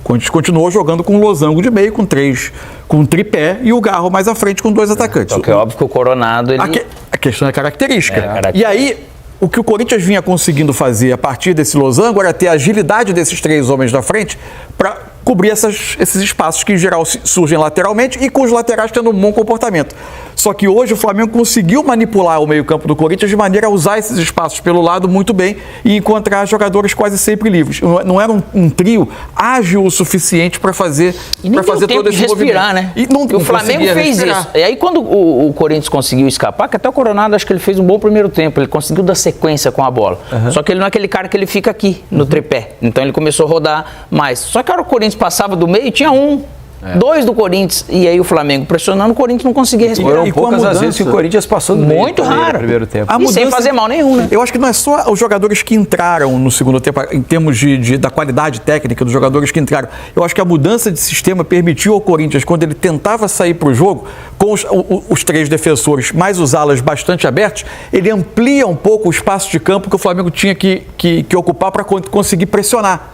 Continuou jogando com um losango de meio, com um tripé e o Garro mais à frente com 2 atacantes. Só que é óbvio que o Coronado... A questão é característica. E aí, o que o Corinthians vinha conseguindo fazer a partir desse losango era ter a agilidade desses 3 homens da frente para cobrir esses espaços que, em geral, surgem lateralmente e com os laterais tendo um bom comportamento. Só que hoje o Flamengo conseguiu manipular o meio-campo do Corinthians de maneira a usar esses espaços pelo lado muito bem e encontrar jogadores quase sempre livres. Não era um trio ágil o suficiente para fazer todo esse respirar, né? E não o Flamengo fez isso. E aí quando o Corinthians conseguiu escapar, que até o Coronado acho que ele fez um bom primeiro tempo, ele conseguiu dar sequência com a bola. Só que ele não é aquele cara que ele fica aqui no tripé. Então ele começou a rodar mais. Só que a hora o Corinthians passava do meio, tinha 2 do Corinthians, e aí o Flamengo pressionando, o Corinthians não conseguia respirar. Foram poucas as vezes que o Corinthians passou do meio. Muito raro. No primeiro tempo. E sem fazer mal nenhum, né? Eu acho que não é só os jogadores que entraram no segundo tempo, em termos da qualidade técnica dos jogadores que entraram. Eu acho que a mudança de sistema permitiu ao Corinthians, quando ele tentava sair para o jogo, com os 3 defensores, mais os alas bastante abertos, ele amplia um pouco o espaço de campo que o Flamengo tinha que ocupar para conseguir pressionar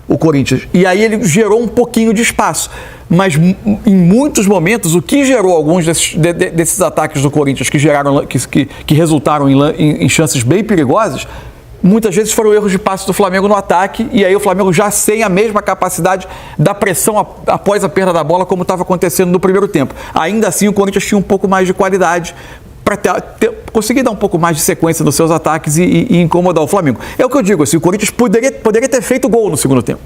o Corinthians. E aí ele gerou um pouquinho de espaço. Mas em muitos momentos, o que gerou alguns desses ataques do Corinthians que resultaram em chances bem perigosas, muitas vezes foram erros de passe do Flamengo no ataque, e aí o Flamengo já sem a mesma capacidade da pressão após a perda da bola, como estava acontecendo no primeiro tempo. Ainda assim, o Corinthians tinha um pouco mais de qualidade para conseguir dar um pouco mais de sequência nos seus ataques e incomodar o Flamengo. É o que eu digo, assim, o Corinthians poderia ter feito gol no segundo tempo.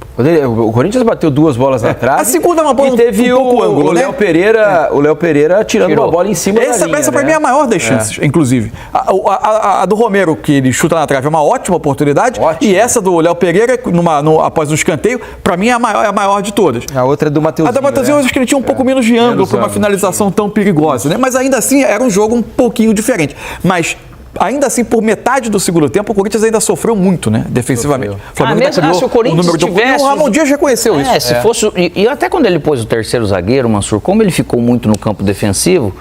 O Corinthians bateu 2 bolas na trave. A segunda é uma bola e teve um pouco ângulo, o Léo Pereira, o Léo Pereira tirou uma bola em cima da linha. Essa para mim é a maior das chances, inclusive. A do Romero, que ele chuta na trave, é uma ótima oportunidade. E essa do Léo Pereira, após um escanteio, para mim é a maior de todas. A outra é do Mateuzinho. A da Mateuzinho, eu acho que ele tinha um pouco menos de ângulo para uma finalização tão perigosa, né? Mas ainda assim era um jogo um pouquinho diferente. Mas ainda assim, por metade do segundo tempo, o Corinthians ainda sofreu muito, né? Defensivamente. Mesmo se o Corinthians tivesse... O Ramon Dias reconheceu isso. Se fosse... E até quando ele pôs o terceiro zagueiro, o Mansur, como ele ficou muito no campo defensivo,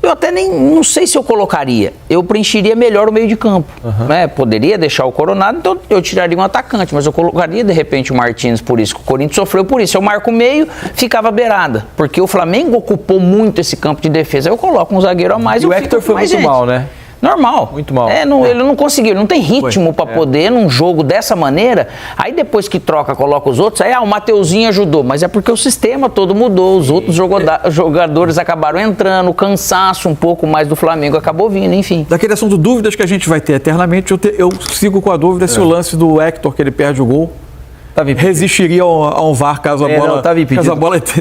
eu até não sei se eu colocaria. Eu preencheria melhor o meio de campo. Né? Poderia deixar o Coronado, então eu tiraria um atacante, mas eu colocaria, de repente, o Martins por isso. O Corinthians sofreu por isso. Eu marco o meio, ficava beirada. Porque o Flamengo ocupou muito esse campo de defesa. Eu coloco um zagueiro a mais. E o Hector foi muito mal, né? Normal. Muito mal. Ele não conseguiu, ele não tem ritmo para poder num jogo dessa maneira. Aí depois que troca, coloca os outros, aí o Mateuzinho ajudou, mas é porque o sistema todo mudou, os outros jogadores acabaram entrando, o cansaço um pouco mais do Flamengo acabou vindo, enfim. Daquele assunto, dúvidas que a gente vai ter eternamente, eu sigo com a dúvida se o lance do Hector, que ele perde o gol, resistiria a um VAR caso a bola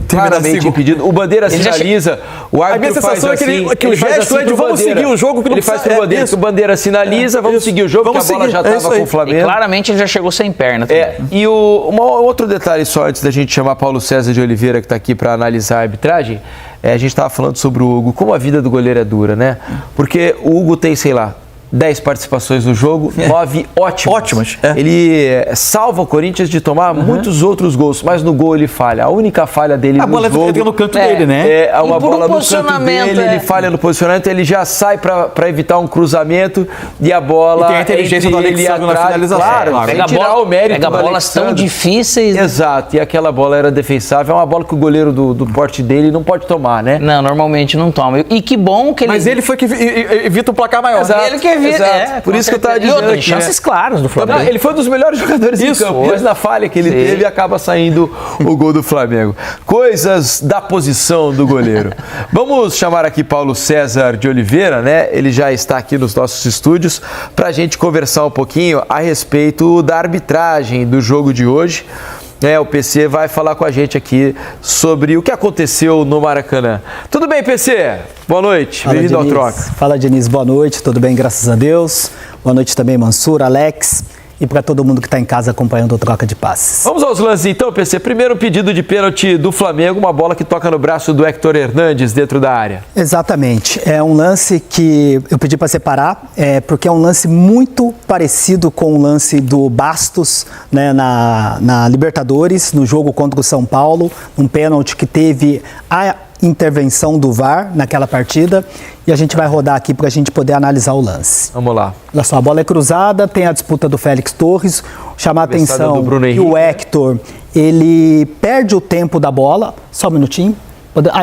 claramente impedido. O Bandeira sinaliza, o árbitro faz assim, que o gesto é de vamos seguir o jogo, que ele faz pro Bandeira, que o Bandeira sinaliza, vamos seguir o jogo, que a bola já estava com o Flamengo. E claramente ele já chegou sem perna também. E outro detalhe só, antes da gente chamar Paulo César de Oliveira, que está aqui para analisar a arbitragem, a gente estava falando sobre o Hugo, como a vida do goleiro é dura, né? Porque o Hugo tem, 10 participações no jogo, 9 ótimas. Ele salva o Corinthians de tomar muitos outros gols, mas no gol ele falha. A única falha dele no jogo... A bola entra no canto dele, né? Uma bola no canto dele, ele falha no posicionamento, ele já sai para evitar um cruzamento e a bola... E tem a inteligência do Alexandre na finalização. Claro, sem tirar o mérito do Alexandre. Bolas tão difíceis. Exato, e aquela bola era defensável, é uma bola que o goleiro do porte dele não pode tomar, né? Não, normalmente não toma. E que bom que ele... Mas ele foi que evita o placar maior. Ele que evita. Por isso que eu estava dizendo aqui, chances claras do Flamengo. Ele foi um dos melhores jogadores em campo, mas na falha que ele teve acaba saindo o gol do Flamengo. Coisas da posição do goleiro. Vamos chamar aqui Paulo César de Oliveira, né? Ele já está aqui nos nossos estúdios para a gente conversar um pouquinho a respeito da arbitragem do jogo de hoje. O PC vai falar com a gente aqui sobre o que aconteceu no Maracanã. Tudo bem, PC? Boa noite, bem-vindo ao Troca. Fala, Diniz, boa noite, tudo bem, graças a Deus. Boa noite também, Mansur, Alex e para todo mundo que está em casa acompanhando o Troca de Passes. Vamos aos lances então, PC. Primeiro pedido de pênalti do Flamengo, uma bola que toca no braço do Hector Hernandes dentro da área. Exatamente, é um lance que eu pedi para separar, porque é um lance muito parecido com o lance do Bastos, né, na Libertadores, no jogo contra o São Paulo, um pênalti que teve a intervenção do VAR naquela partida, e a gente vai rodar aqui para a gente poder analisar o lance. Vamos lá. Olha só, a bola é cruzada, tem a disputa do Félix Torres, chamar a atenção que o Hector, ele perde o tempo da bola, só um minutinho.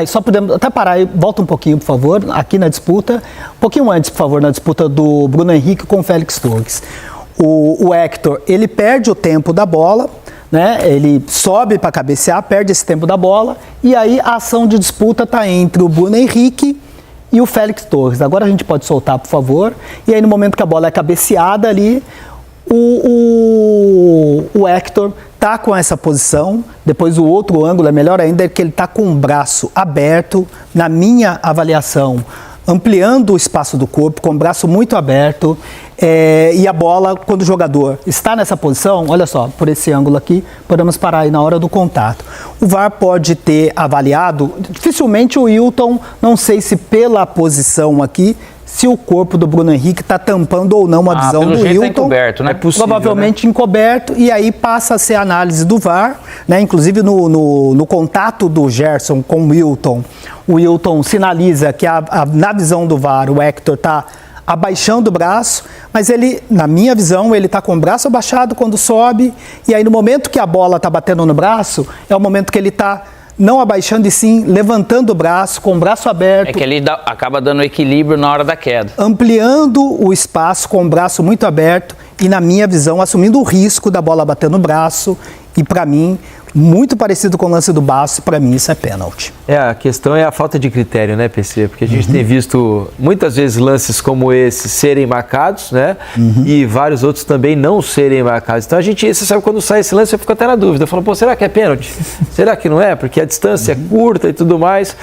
Só podemos até parar e volta um pouquinho, por favor, aqui na disputa. Um pouquinho antes, por favor, na disputa do Bruno Henrique com o Félix Torres. O Hector, ele perde o tempo da bola, né? Ele sobe para cabecear, perde esse tempo da bola, e aí a ação de disputa está entre o Bruno Henrique e o Félix Torres. Agora a gente pode soltar, por favor. E aí no momento que a bola é cabeceada ali, o Hector está com essa posição. Depois o outro ângulo é melhor ainda, é que ele está com o braço aberto, na minha avaliação, ampliando o espaço do corpo, com o braço muito aberto, e a bola, quando o jogador está nessa posição, olha só, por esse ângulo aqui, podemos parar aí na hora do contato. O VAR pode ter avaliado, dificilmente o Wilton, não sei se pela posição aqui, se o corpo do Bruno Henrique está tampando ou não a visão do Wilton. Tá encoberto, né? É possível, provavelmente, né? Encoberto, e aí passa a ser a análise do VAR, né? Inclusive no contato do Gerson com o Wilton sinaliza que na visão do VAR o Hector está abaixando o braço, mas ele, na minha visão, ele está com o braço abaixado quando sobe, e aí no momento que a bola está batendo no braço, é o momento que ele está não abaixando e sim levantando o braço, com o braço aberto. É que ele acaba dando equilíbrio na hora da queda. Ampliando o espaço com o braço muito aberto e, na minha visão, assumindo o risco da bola bater no braço. E, para mim, muito parecido com o lance do Bastos, para mim isso é pênalti. A questão é a falta de critério, né, PC? Porque a gente tem visto muitas vezes lances como esse serem marcados, né? E vários outros também não serem marcados. Então você sabe, quando sai esse lance, eu fico até na dúvida. Eu falo, pô, será que é pênalti? Será que não é? Porque a distância é curta e tudo mais.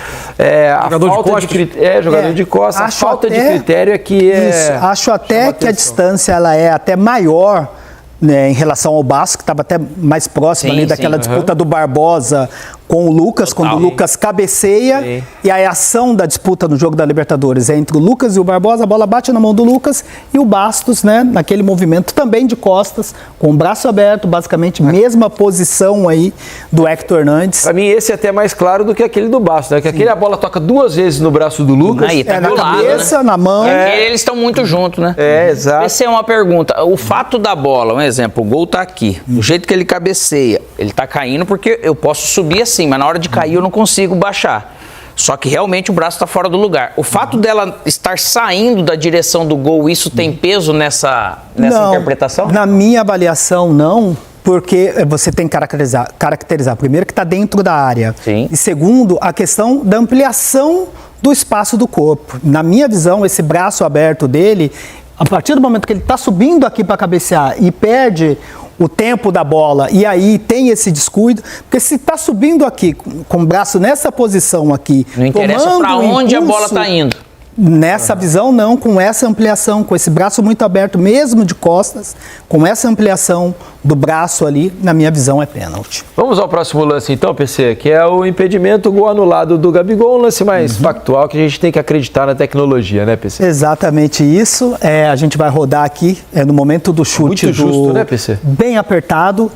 Jogador de costas. A falta de critério é que Isso, acho até que a distância ela é até maior, né, em relação ao Bastos, que estava até mais próximo ali daquela disputa do Barbosa com o Lucas, quando o Lucas cabeceia, e a ação da disputa no jogo da Libertadores é entre o Lucas e o Barbosa, a bola bate na mão do Lucas e o Bastos, né, naquele movimento também de costas, com o braço aberto, basicamente mesma posição aí do Hector Hernandes. Para mim esse é até mais claro do que aquele do Bastos, né, que aquele a bola toca 2 vezes no braço do Lucas. Aí, tá na cabeça, lado, né? Na mão. Eles estão muito juntos, né? Exato. Essa é uma pergunta. O fato da bola, um exemplo, o gol tá aqui, do jeito que ele cabeceia, ele tá caindo porque eu posso subir assim, mas na hora de cair eu não consigo baixar. Só que realmente o braço está fora do lugar. O fato dela estar saindo da direção do gol, isso tem peso nessa interpretação? Na minha avaliação, não. Porque você tem que caracterizar primeiro que está dentro da área. Sim. E segundo, a questão da ampliação do espaço do corpo. Na minha visão, esse braço aberto dele, a partir do momento que ele está subindo aqui para cabecear e perde o tempo da bola, e aí tem esse descuido, porque se está subindo aqui com o braço nessa posição aqui, não interessa para onde a bola está indo. Nessa visão não, com essa ampliação, com esse braço muito aberto, mesmo de costas, com essa ampliação do braço ali, na minha visão é pênalti. Vamos ao próximo lance então, PC, que é o impedimento, gol anulado do Gabigol, um lance mais factual, que a gente tem que acreditar na tecnologia, né, PC? Exatamente isso, a gente vai rodar aqui, no momento do chute. Muito justo, né, PC? Bem apertado,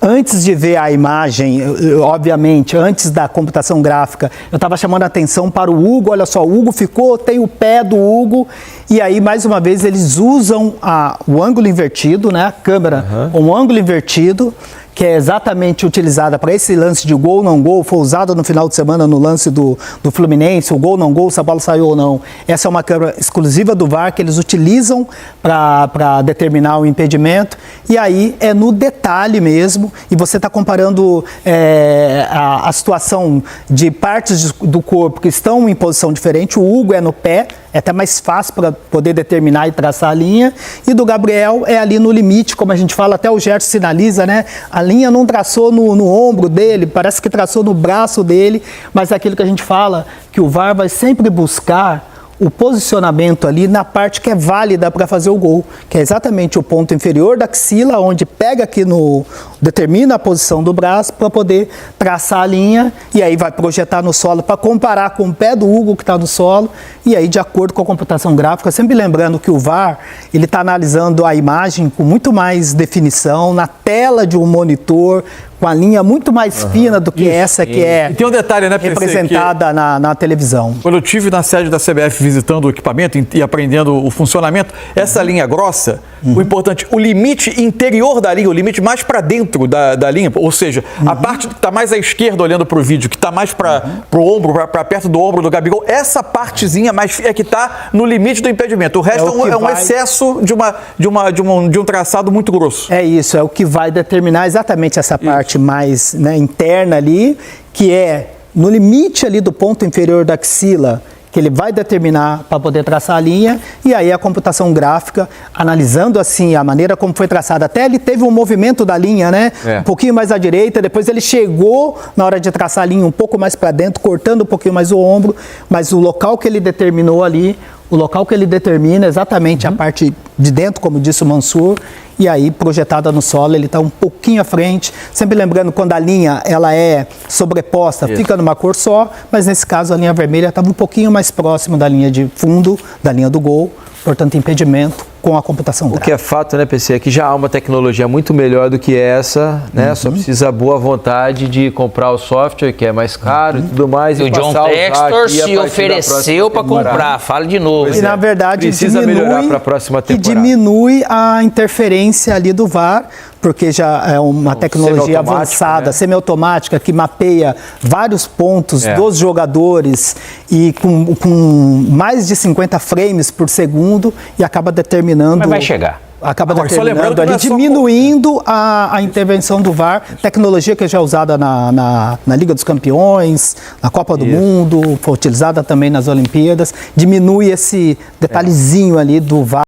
antes de ver a imagem, obviamente, antes da computação gráfica, eu estava chamando a atenção para o Hugo, olha só, o Hugo tem o pé do Hugo, e aí, mais uma vez, eles usam o ângulo invertido, né, a câmera com o ângulo invertido, que é exatamente utilizada para esse lance de gol, não gol, foi usada no final de semana no lance do Fluminense, o gol, não gol, se a bola saiu ou não. Essa é uma câmera exclusiva do VAR que eles utilizam para determinar o impedimento, e aí é no detalhe mesmo, e você está comparando a situação de partes do corpo que estão em posição diferente. O Hugo é no pé, é até mais fácil para poder determinar e traçar a linha, e do Gabriel é ali no limite, como a gente fala, até o Gerson sinaliza, né? A linha não traçou no ombro dele, parece que traçou no braço dele, mas é aquilo que a gente fala, que o VAR vai sempre buscar o posicionamento ali na parte que é válida para fazer o gol, que é exatamente o ponto inferior da axila, onde pega aqui determina a posição do braço para poder traçar a linha, e aí vai projetar no solo para comparar com o pé do Hugo que está no solo, e aí de acordo com a computação gráfica, sempre lembrando que o VAR, ele está analisando a imagem com muito mais definição, na tela de um monitor, com a linha muito mais fina do que essa que é tem um detalhe, né, representada na televisão. Quando eu estive na sede da CBF visitando o equipamento e aprendendo o funcionamento, essa linha grossa, o importante, o limite interior da linha, o limite mais para dentro da linha, ou seja, a parte que está mais à esquerda olhando para o vídeo, que está mais para o ombro, para perto do ombro do Gabigol, essa partezinha mais é que está no limite do impedimento. O resto é um excesso de um traçado muito grosso. É isso, é o que vai determinar exatamente essa parte mais, né, interna ali, que é no limite ali do ponto inferior da axila, que ele vai determinar para poder traçar a linha, e aí a computação gráfica, analisando assim a maneira como foi traçada, até ele teve um movimento da linha, né? Um pouquinho mais à direita, depois ele chegou na hora de traçar a linha um pouco mais para dentro, cortando um pouquinho mais o ombro, mas o local que ele determinou ali, o local que ele determina exatamente a parte de dentro, como disse o Mansur, e aí projetada no solo ele está um pouquinho à frente, sempre lembrando quando a linha ela é sobreposta, fica numa cor só, mas nesse caso a linha vermelha estava um pouquinho mais próximo da linha de fundo, da linha do gol, portanto impedimento com a computação gráfica. O que é fato, né, PC, é que já há uma tecnologia muito melhor do que essa, né? Só precisa boa vontade de comprar o software, que é mais caro e tudo mais. E o John Textor se ofereceu para comprar, fala de novo. E na verdade precisa melhorar para a próxima temporada. E diminui a interferência ali do VAR, porque já é uma tecnologia avançada, semiautomática, que mapeia vários pontos dos jogadores e com mais de 50 frames por segundo e acaba determinando... Mas vai chegar. Acaba determinando ali, diminuindo a intervenção do VAR, tecnologia que já é usada na Liga dos Campeões, na Copa do Mundo, foi utilizada também nas Olimpíadas, diminui esse detalhezinho ali do VAR.